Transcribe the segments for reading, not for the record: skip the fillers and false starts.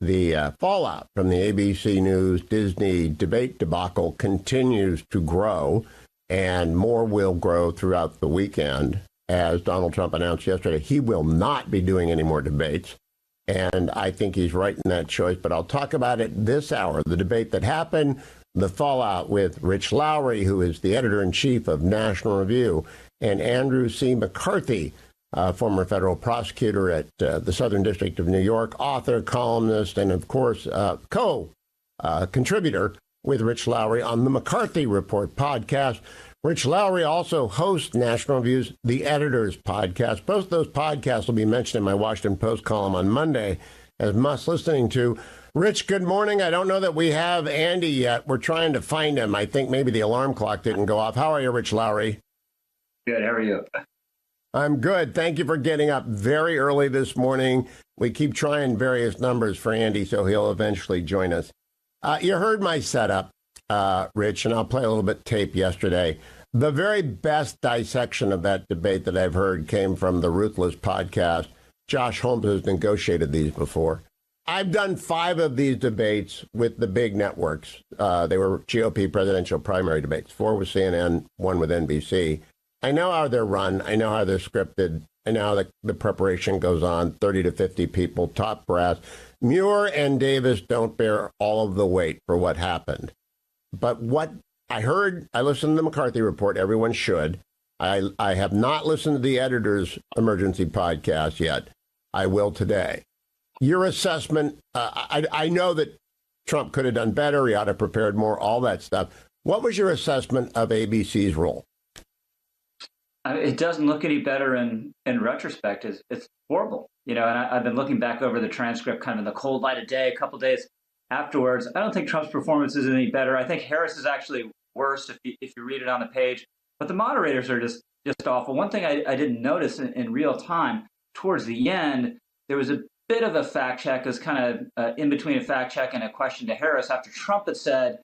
The fallout from the ABC News Disney debate debacle continues to grow, and more will grow throughout the weekend. As Donald Trump announced yesterday, he will not be doing any more debates. And I think he's right in that choice. But I'll talk about it this hour, the debate that happened, the fallout with Rich Lowry, who is the editor-in-chief of National Review, and Andrew C. McCarthy, former federal prosecutor at the Southern District of New York, author, columnist, and, of course, co-contributor with Rich Lowry on the McCarthy Report podcast. Rich Lowry also hosts National Review's The Editors podcast. Both of those podcasts will be mentioned in my Washington Post column on Monday as must listening to. Rich, good morning. I don't know that we have Andy yet. We're trying to find him. I think maybe the alarm clock didn't go off. How are you, Rich Lowry? Good. How are you? I'm good. Thank you for getting up very early this morning. We keep trying various numbers for Andy, so he'll eventually join us. You heard my setup, Rich, and I'll play a little bit tape yesterday. The very best dissection of that debate that I've heard came from the Ruthless podcast. Josh Holmes has negotiated these before. I've done 5 of these debates with the big networks. They were GOP presidential primary debates, 4 with CNN, 1 with NBC. I know how they're run. I know how they're scripted. I know how the preparation goes on, 30 to 50 people, top brass. Muir and Davis don't bear all of the weight for what happened. But what I heard, I listened to the McCarthy Report. Everyone should. I have not listened to the editor's emergency podcast yet. I will today. Your assessment, I know that Trump could have done better. He ought to have prepared more, all that stuff. What was your assessment of ABC's role? It doesn't look any better in retrospect. It's horrible. And I've been looking back over the transcript kind of in the cold light of day, a couple days afterwards. I don't think Trump's performance is any better. I think Harris is actually worse if you read it on the page. But the moderators are just awful. One thing I didn't notice in real time, towards the end, there was a bit of a fact check. It was kind of in between a fact check and a question to Harris after Trump had said,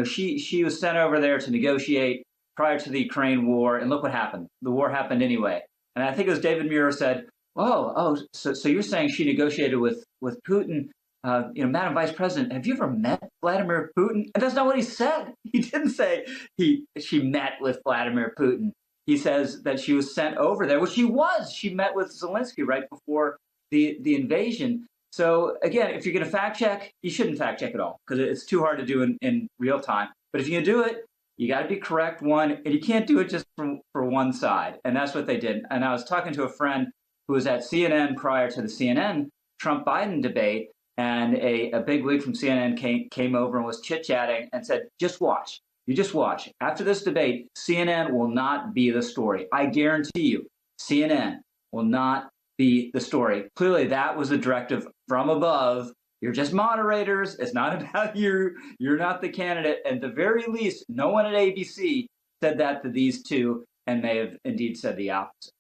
she was sent over there to negotiate prior to the Ukraine war, and look what happened. The war happened anyway. And I think it was David Muir said, so you're saying she negotiated with Putin? Madam Vice President, have you ever met Vladimir Putin? And that's not what he said. He didn't say she met with Vladimir Putin. He says that she was sent over there, which she was. She met with Zelensky right before the invasion. So again, if you're going to fact check, you shouldn't fact check at all because it's too hard to do in real time. But if you can do it, you got to be correct, one, and you can't do it just for one side. And that's what they did. And I was talking to a friend who was at CNN prior to the CNN Trump-Biden debate, and a big wig from CNN came over and was chit-chatting and said, just watch. You just watch. After this debate, CNN will not be the story. I guarantee you, CNN will not be the story. Clearly, that was a directive from above. You're just moderators. It's not about you. You're not the candidate. At the very least, no one at ABC said that to these two and may have indeed said the opposite.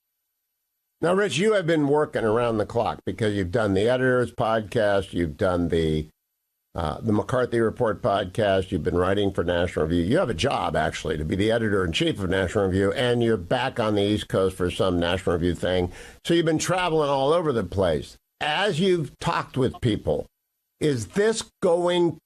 Now, Rich, you have been working around the clock because you've done the Editors podcast, you've done the McCarthy Report podcast, you've been writing for National Review. You have a job, actually, to be the editor-in-chief of National Review, and you're back on the East Coast for some National Review thing. So you've been traveling all over the place. As you've talked with people, is this going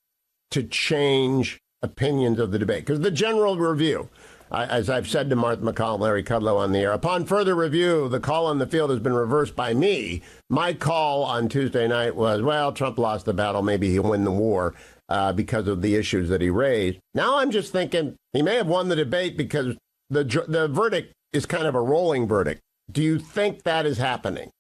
to change opinions of the debate? Because the general review, as I've said to Martha McCall and Larry Kudlow on the air, upon further review, the call on the field has been reversed by me. My call on Tuesday night was, well, Trump lost the battle. Maybe he'll win the war because of the issues that he raised. Now I'm just thinking he may have won the debate because the verdict is kind of a rolling verdict. Do you think that is happening?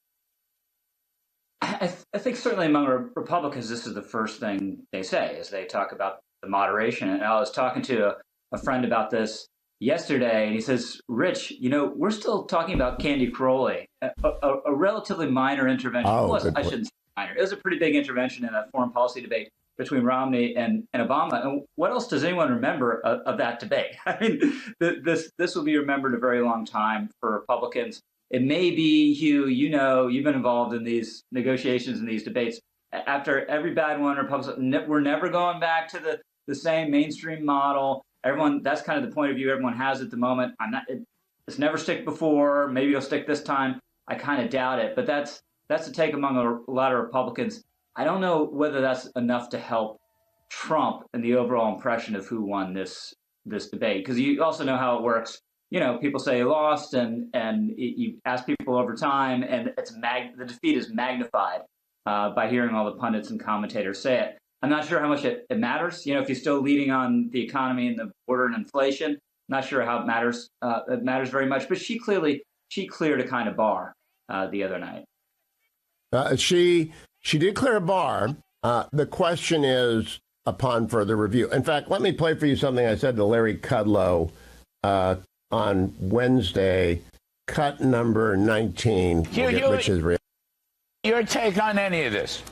I think certainly among Republicans, this is the first thing they say is they talk about the moderation. And I was talking to a friend about this yesterday, and he says, Rich, we're still talking about Candy Crowley, a relatively minor intervention. Oh, I shouldn't say minor. It was a pretty big intervention in a foreign policy debate between Romney and Obama. And what else does anyone remember of that debate? I mean, this will be remembered a very long time for Republicans. It may be, Hugh, you've been involved in these negotiations and these debates. After every bad one, Republicans, we're never going back to the same mainstream model. Everyone, that's kind of the point of view everyone has at the moment. It's never stick before. Maybe it'll stick this time. I kind of doubt it, but that's the take among a lot of Republicans. I don't know whether that's enough to help Trump and the overall impression of who won this debate, because you also know how it works. People say he lost, and you ask people over time, and the defeat is magnified by hearing all the pundits and commentators say it. I'm not sure how much it matters. If you're still leading on the economy and the border and inflation, not sure how it matters. It matters very much. But she cleared a kind of bar the other night. She did clear a bar. The question is upon further review. In fact, let me play for you something I said to Larry Kudlow on Wednesday, cut number 19, which is real. Your take on any of this?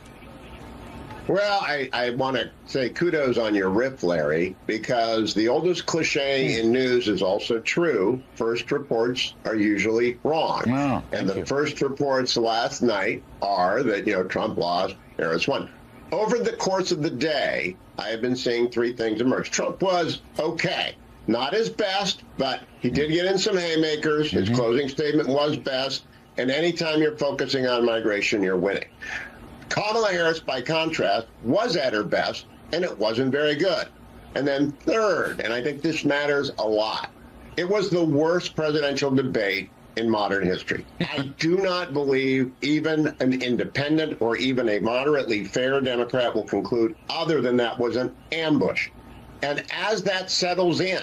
Well, I want to say kudos on your riff, Larry, because the oldest cliche in news is also true. First reports are usually wrong. Oh, and the first reports last night are that, Trump lost, Harris won. Over the course of the day, I have been seeing three things emerge. Trump was okay. Not his best, but he did get in some haymakers. His closing statement was best. And anytime you're focusing on migration, you're winning. Kamala Harris, by contrast, was at her best, and it wasn't very good. And then third, and I think this matters a lot, it was the worst presidential debate in modern history. I do not believe even an independent or even a moderately fair Democrat will conclude other than that was an ambush. And as that settles in,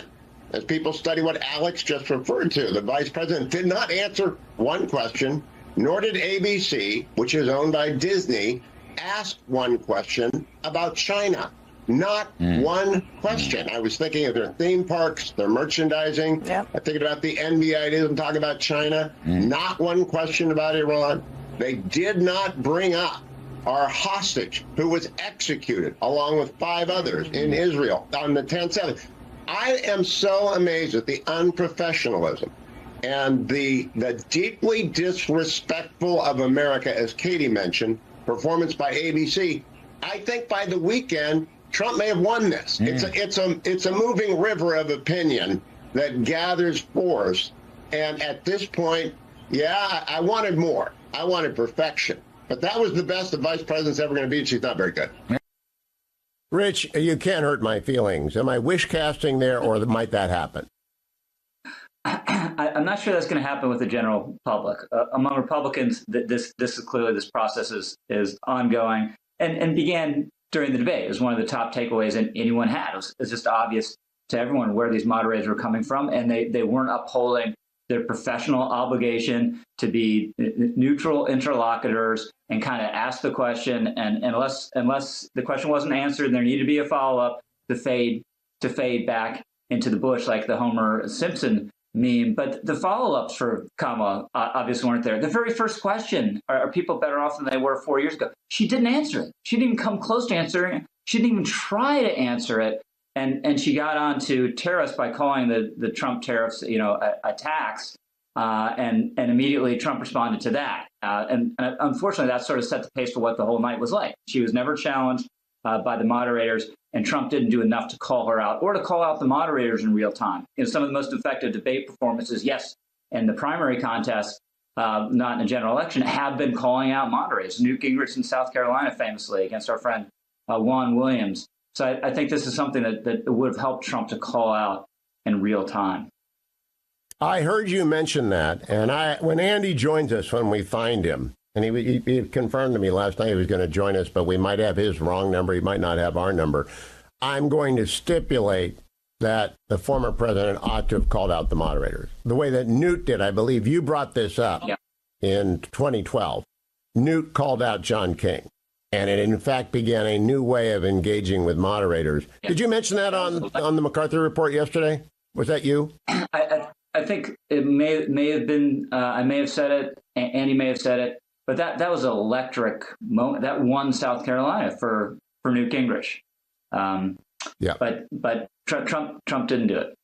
as people study what Alex just referred to, the vice president did not answer one question, nor did ABC, which is owned by Disney, ask one question about China. Not one question. I was thinking of their theme parks, their merchandising. Yep. I thinking about the NBA. Didn't talk about China. Not one question about Iran. They did not bring up our hostage who was executed along with 5 others in Israel on the 10/7. I am so amazed at the unprofessionalism and the deeply disrespectful of America, as Katie mentioned, performance by ABC. I think by the weekend, Trump may have won this. It's a moving river of opinion that gathers force. And at this point, I wanted more. I wanted perfection. But that was the best the vice president's ever going to be. She's not very good. Rich, you can't hurt my feelings. Am I wish casting there, or might that happen? I'm not sure that's going to happen with the general public. Among Republicans, this is clearly, this process is ongoing and began during the debate. It was one of the top takeaways anyone had. It was just obvious to everyone where these moderators were coming from, and they weren't upholding their professional obligation to be neutral interlocutors and kind of ask the question. And unless the question wasn't answered, there needed to be a follow-up to fade back into the bush like the Homer Simpson meme. But the follow-ups for Kamala obviously weren't there. The very first question, are people better off than they were 4 years ago? She didn't answer it. She didn't even come close to answering it. She didn't even try to answer it. And she got on to tariffs by calling the Trump tariffs, a tax. And immediately Trump responded to that. And unfortunately, that sort of set the pace for what the whole night was like. She was never challenged by the moderators, and Trump didn't do enough to call her out or to call out the moderators in real time. Some of the most effective debate performances, yes, in the primary contest, not in the general election, have been calling out moderators. Newt Gingrich in South Carolina, famously, against our friend Juan Williams. So I think this is something that would have helped Trump to call out in real time. I heard you mention that, and when Andy joins us, when we find him, and he confirmed to me last night he was going to join us, but we might have his wrong number, he might not have our number. I'm going to stipulate that the former president ought to have called out the moderators. The way that Newt did, I believe you brought this up in 2012. Newt called out John King. And it, in fact, began a new way of engaging with moderators. Yeah. Did you mention that on the McCarthy report yesterday? Was that you? I think it may have been. I may have said it. Andy may have said it. But that was an electric moment. That won South Carolina for Newt Gingrich. But Trump didn't do it.